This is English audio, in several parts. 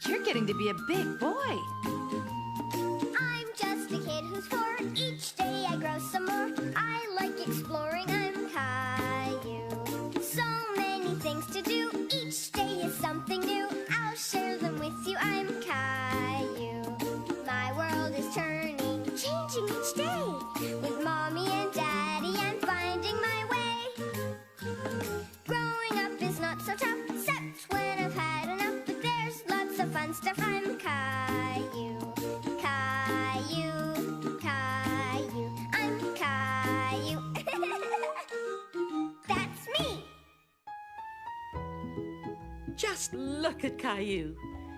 You're getting to be a big boy. I'm just a kid who's 4. Each day I grow some more. I like exploring. I'm Caillou. So many things to do. Each day is something new. I'll share them with you. I'm Caillou. My world is turning, changing each day. With Mommy and Daddy, I'm finding my way. Growing up is not so tough, except when I've had enough. But there's lots of fun stuff. I'm Caillou. Caillou, Caillou, I'm Caillou. That's me. Just look at Caillou.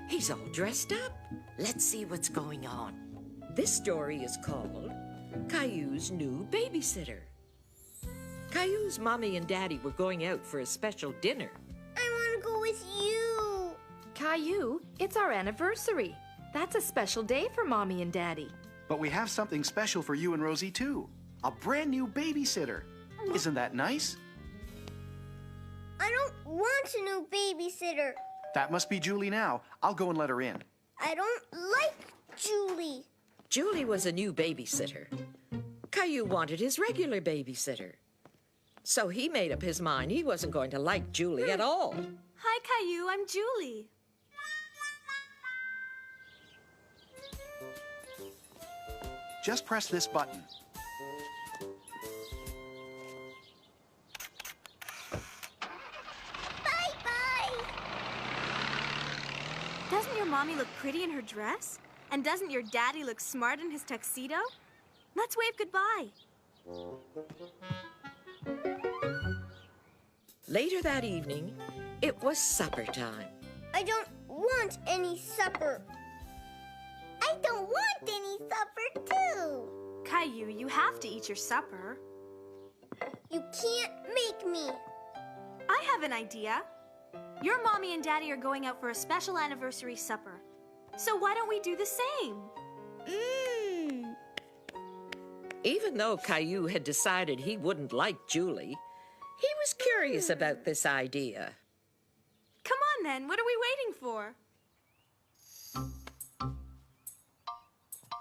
He's all dressed up. Let's see what's going on. This story is called Caillou's New Babysitter. Caillou's mommy and daddy were going out for a special dinner. I want to go with you. Caillou, it's our anniversary. That's a special day for Mommy and Daddy. But we have something special for you and Rosie, too. A brand new babysitter. Isn't that nice? I don't want a new babysitter. That must be Julie now. I'll go and let her in. I don't like Julie. Julie was a new babysitter. Caillou wanted his regular babysitter. So he made up his mind he wasn't going to like Julie at all. Hi, Caillou. I'm Julie. Just press this button. Bye-bye. Doesn't your mommy look pretty in her dress? And doesn't your daddy look smart in his tuxedo? Let's wave goodbye. Later that evening, it was supper time. I don't want any supper. I don't want any supper, too. Caillou, you have to eat your supper. You can't make me. I have an idea. Your mommy and daddy are going out for a special anniversary supper. So why don't we do the same? Even though Caillou had decided he wouldn't like Julie, he was curious about this idea. Come on, then. What are we waiting for?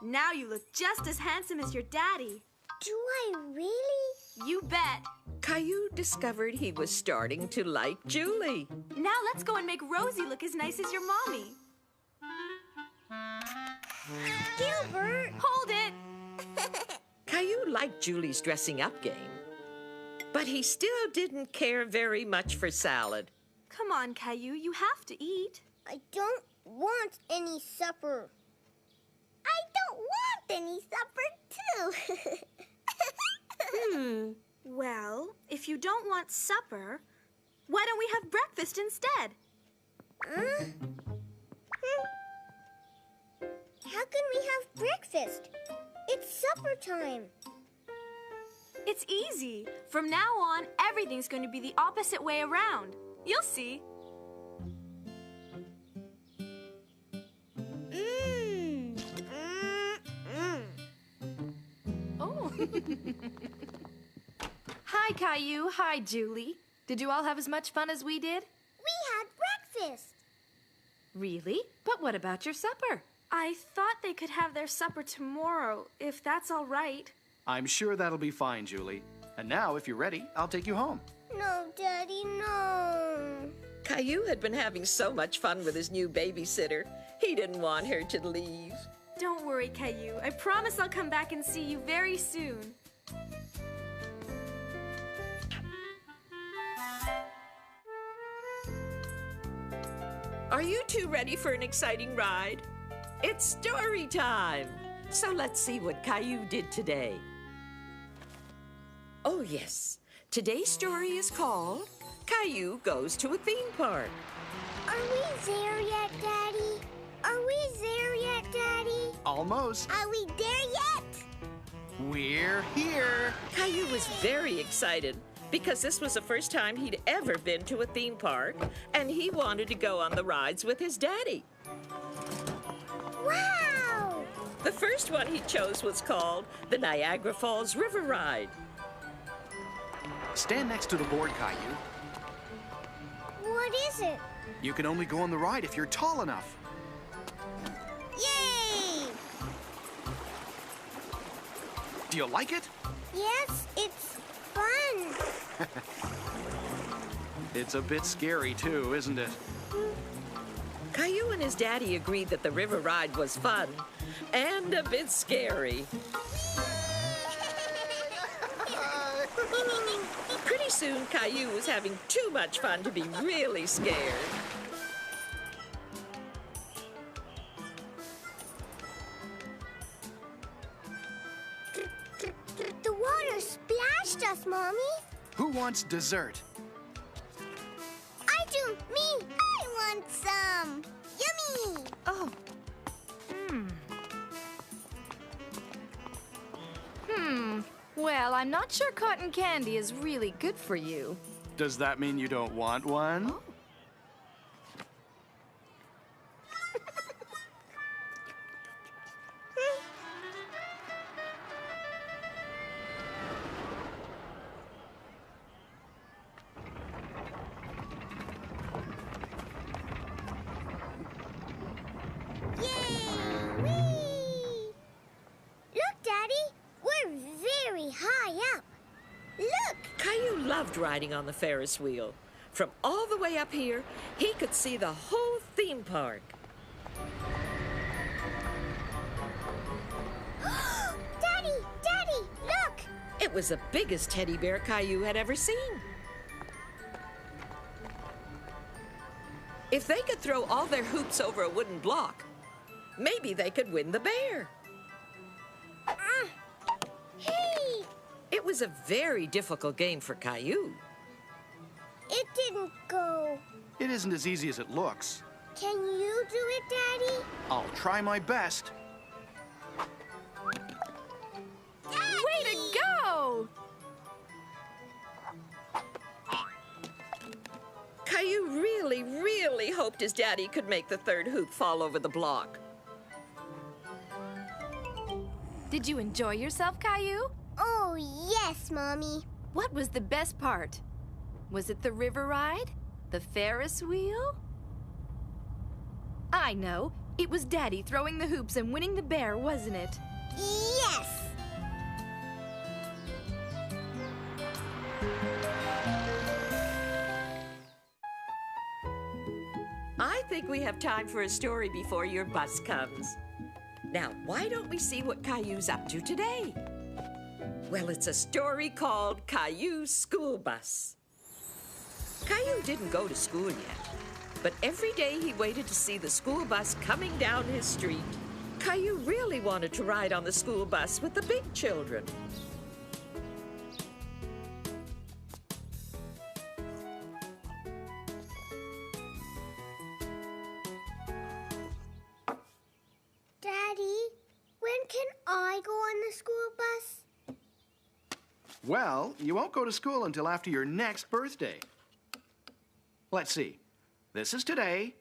Now you look just as handsome as your daddy. Do I really? You bet. Caillou discovered he was starting to like Julie. Now let's go and make Rosie look as nice as your mommy. Gilbert! Hold it! Caillou liked Julie's dressing up game, but he still didn't care very much for salad. Come on, Caillou, you have to eat. I don't want any supper. I don't want any supper, too. Well, if you don't want supper, why don't we have breakfast instead? How can we have breakfast? It's supper time. It's easy. From now on, everything's going to be the opposite way around. You'll see. Oh. Hi, Caillou. Hi, Julie. Did you all have as much fun as we did? We had breakfast. Really? But what about your supper? I thought they could have their supper tomorrow, if that's all right. I'm sure that'll be fine, Julie. And now, if you're ready, I'll take you home. No, Daddy, no. Caillou had been having so much fun with his new babysitter, he didn't want her to leave. Don't worry, Caillou. I promise I'll come back and see you very soon. Are you two ready for an exciting ride? It's story time! So let's see what Caillou did today. Oh yes, today's story is called Caillou Goes to a Theme Park. Are we there yet, Daddy? Are we there yet, Daddy? Almost. Are we there yet? We're here. Caillou was very excited because this was the first time he'd ever been to a theme park, and he wanted to go on the rides with his daddy. Wow! The first one he chose was called the Niagara Falls River Ride. Stand next to the board, Caillou. What is it? You can only go on the ride if you're tall enough. Yay! Do you like it? Yes, it's fun. It's a bit scary, too, isn't it? Caillou and his daddy agreed that the river ride was fun and a bit scary. Pretty soon, Caillou was having too much fun to be really scared. The water splashed us, Mommy. Who wants dessert? I do. Me. I want some. Yummy. Oh. Well, I'm not sure cotton candy is really good for you. Does that mean you don't want one? Oh. Yay! Whee! Look, Daddy. We're very high up. Look. Caillou loved riding on the Ferris wheel. From all the way up here, he could see the whole theme park. Daddy, look. It was the biggest teddy bear Caillou had ever seen. If they could throw all their hoops over a wooden block, maybe they could win the bear. Hey, It was a very difficult game for Caillou. it didn't go. It isn't as easy as it looks. Can you do it, Daddy? I'll try my best. Way to go! Caillou really, really hoped his daddy could make the third hoop fall over the block. Did you enjoy yourself, Caillou? Oh, yes, Mommy. What was the best part? Was it the river ride? The Ferris wheel? I know. It was Daddy throwing the hoops and winning the bear, wasn't it? Yes. I think we have time for a story before your bus comes. Now, why don't we see what Caillou's up to today? Well, it's a story called Caillou's School Bus. Caillou didn't go to school yet, but every day he waited to see the school bus coming down his street. Caillou really wanted to ride on the school bus with the big children. Daddy, when can I go on the school bus? Well, you won't go to school until after your next birthday. Let's see. This is today,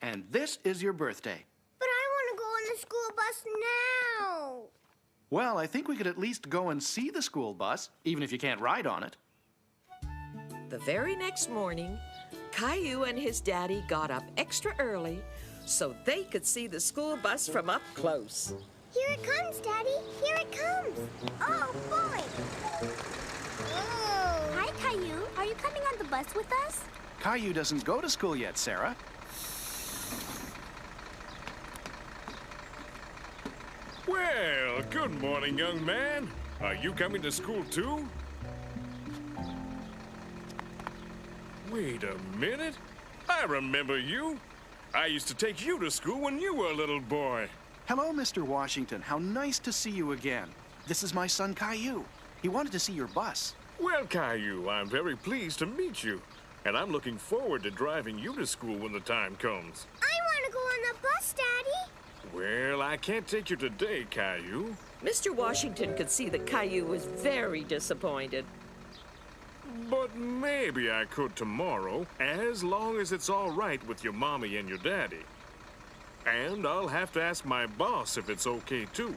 and this is your birthday. But I want to go on the school bus now. Well, I think we could at least go and see the school bus, even if you can't ride on it. The very next morning, Caillou and his daddy got up extra early so they could see the school bus from up close. Here it comes, Daddy. Here it comes. Oh, boy. Oh. Hi, Caillou. Are you coming on the bus with us? Caillou doesn't go to school yet, Sarah. Well, good morning, young man. Are you coming to school too? Wait a minute. I remember you. I used to take you to school when you were a little boy. Hello, Mr. Washington. How nice to see you again. This is my son, Caillou. He wanted to see your bus. Well, Caillou, I'm very pleased to meet you. And I'm looking forward to driving you to school when the time comes. I want to go on the bus, Daddy. Well, I can't take you today, Caillou. Mr. Washington could see that Caillou was very disappointed. But maybe I could tomorrow, as long as it's all right with your mommy and your daddy. And I'll have to ask my boss if it's okay, too.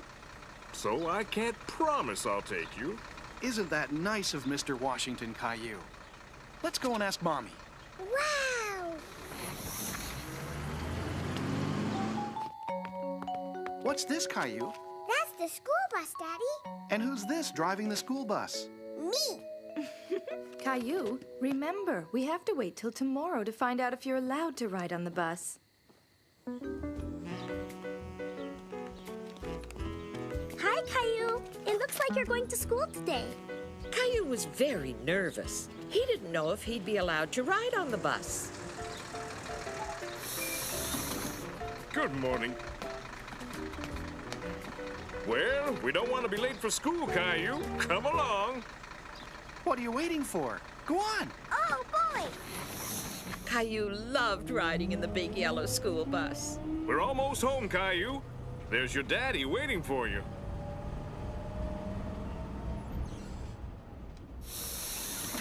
So I can't promise I'll take you. Isn't that nice of Mr. Washington, Caillou? Let's go and ask Mommy. Wow! What's this, Caillou? That's the school bus, Daddy. And who's this driving the school bus? Me. Caillou, remember, we have to wait till tomorrow to find out if you're allowed to ride on the bus. Hi, Caillou. It looks like you're going to school today. Caillou was very nervous. He didn't know if he'd be allowed to ride on the bus. Good morning. Well, we don't want to be late for school, Caillou. Come along. What are you waiting for? Go on. Oh, boy. Caillou loved riding in the big yellow school bus. We're almost home, Caillou. There's your daddy waiting for you.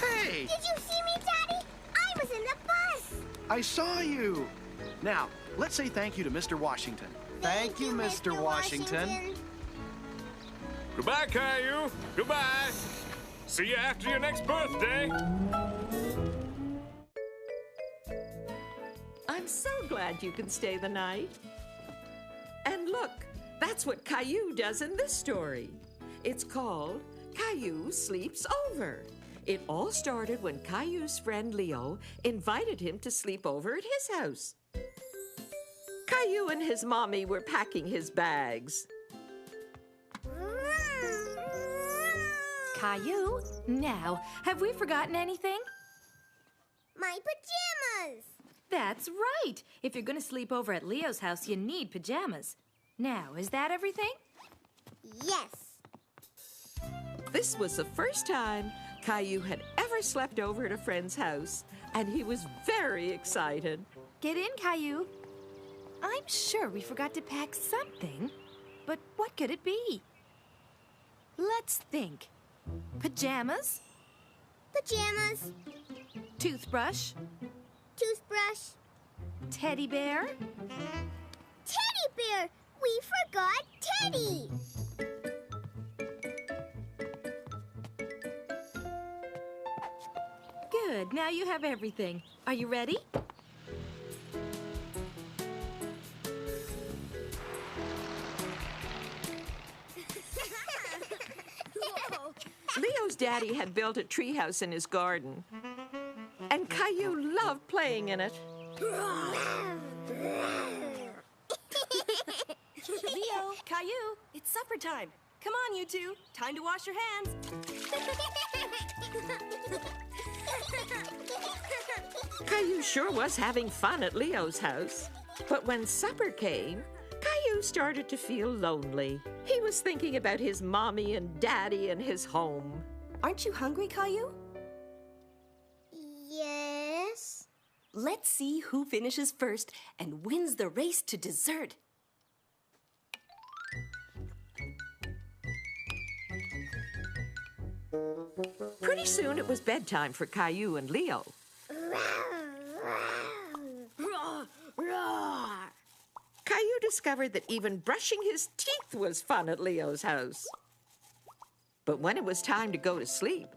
Hey! Did you see me, Daddy? I was in the bus. I saw you. Now, let's say thank you to Mr. Washington. Thank you, Mr. Washington. Goodbye, Caillou. Goodbye. See you after your next birthday. I'm so glad you can stay the night. And look, that's what Caillou does in this story. It's called Caillou Sleeps Over. It all started when Caillou's friend Leo invited him to sleep over at his house. Caillou and his mommy were packing his bags. Caillou, now, have we forgotten anything? My pajamas. That's right. If you're going to sleep over at Leo's house, you need pajamas. Now, is that everything? Yes. This was the first time Caillou had ever slept over at a friend's house, and he was very excited. Get in, Caillou. I'm sure we forgot to pack something, but what could it be? Let's think. Pajamas, Pajamas. toothbrush, Toothbrush. teddy bear. Teddy bear. We forgot Teddy. Good, now you have everything. Are you ready? Leo's daddy had built a treehouse in his garden, and Caillou loved playing in it. Leo, Caillou, it's supper time. Come on, you two. Time to wash your hands. Caillou sure was having fun at Leo's house. But when supper came, Caillou started to feel lonely. He was thinking about his mommy and daddy and his home. Aren't you hungry, Caillou? Yes. Let's see who finishes first and wins the race to dessert. Pretty soon it was bedtime for Caillou and Leo. Caillou discovered that even brushing his teeth was fun at Leo's house. But when it was time to go to sleep,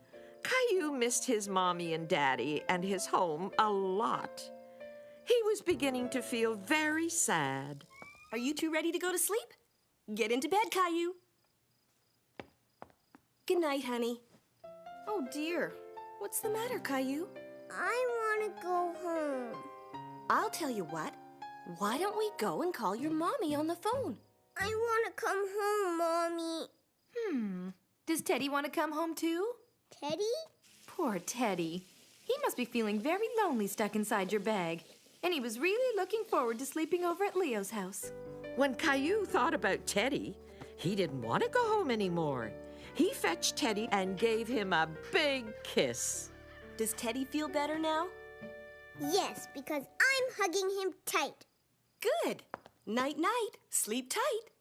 Caillou missed his mommy and daddy and his home a lot. He was beginning to feel very sad. Are you two ready to go to sleep? Get into bed, Caillou. Good night, honey. Oh, dear. What's the matter, Caillou? I want to go home. I'll tell you what. Why don't we go and call your mommy on the phone? I want to come home, Mommy. Does Teddy want to come home too? Teddy? Poor Teddy. He must be feeling very lonely stuck inside your bag. And he was really looking forward to sleeping over at Leo's house. When Caillou thought about Teddy, he didn't want to go home anymore. He fetched Teddy and gave him a big kiss. Does Teddy feel better now? Yes, because I'm hugging him tight. Good. Night-night. Sleep tight.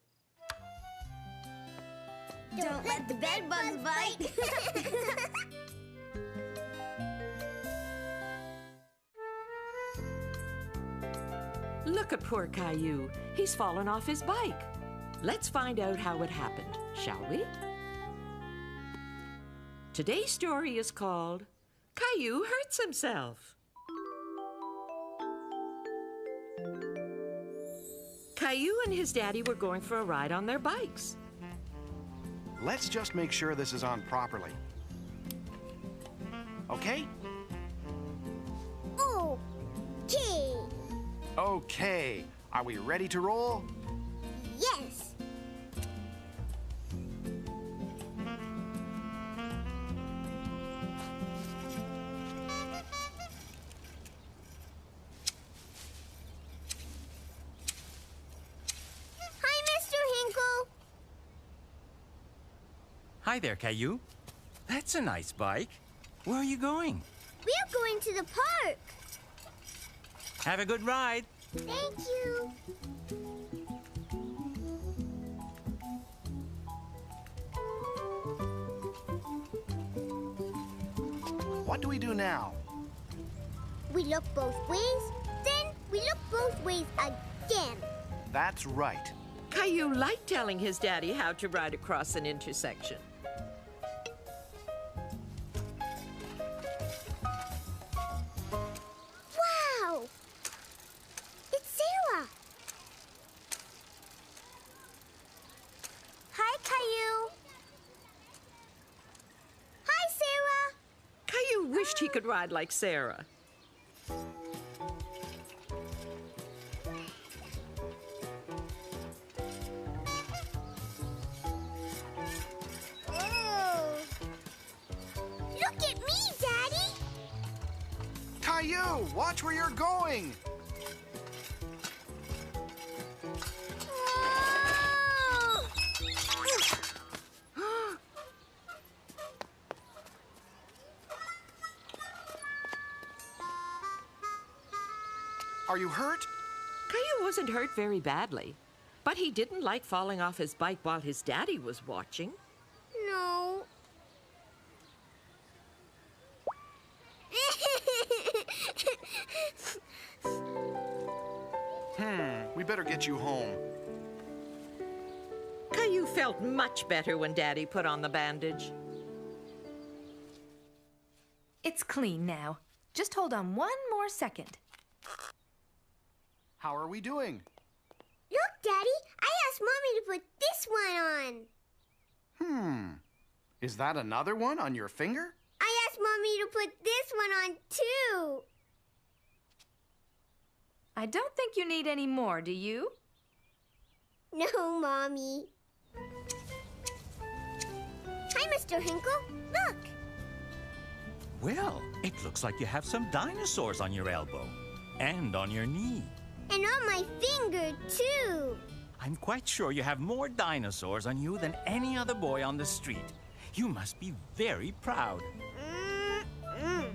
Don't let the bed bugs bite. Look at poor Caillou. He's fallen off his bike. Let's find out how it happened, shall we? Today's story is called Caillou Hurts Himself. Caillou and his daddy were going for a ride on their bikes. Let's just make sure this is on properly. Okay? Okay. Okay. Are we ready to roll? Yes. Hi, Mr. Hinkle. Hi there, Caillou. That's a nice bike. Where are you going? We're going to the park. Have a good ride. Thank you. What do we do now? We look both ways, then we look both ways again. That's right. Caillou liked telling his daddy how to ride across an intersection. Wow! It's Sarah. Hi, Caillou. Hi, Sarah. Caillou wished he could ride like Sarah. Oh. Look at me, Daddy. Caillou, watch where you're going. Oh. Are you hurt? Caillou wasn't hurt very badly, but he didn't like falling off his bike while his daddy was watching. No. We better get you home. Caillou felt much better when Daddy put on the bandage. It's clean now. Just hold on one more second. How are we doing? Look, Daddy, I asked Mommy to put this one on. Is that another one on your finger? I asked Mommy to put this one on, too. I don't think you need any more, do you? No, Mommy. Hi, Mr. Hinkle. Look. Well, it looks like you have some dinosaurs on your elbow and on your knee. And on my finger, too. I'm quite sure you have more dinosaurs on you than any other boy on the street. You must be very proud. Mm-mm.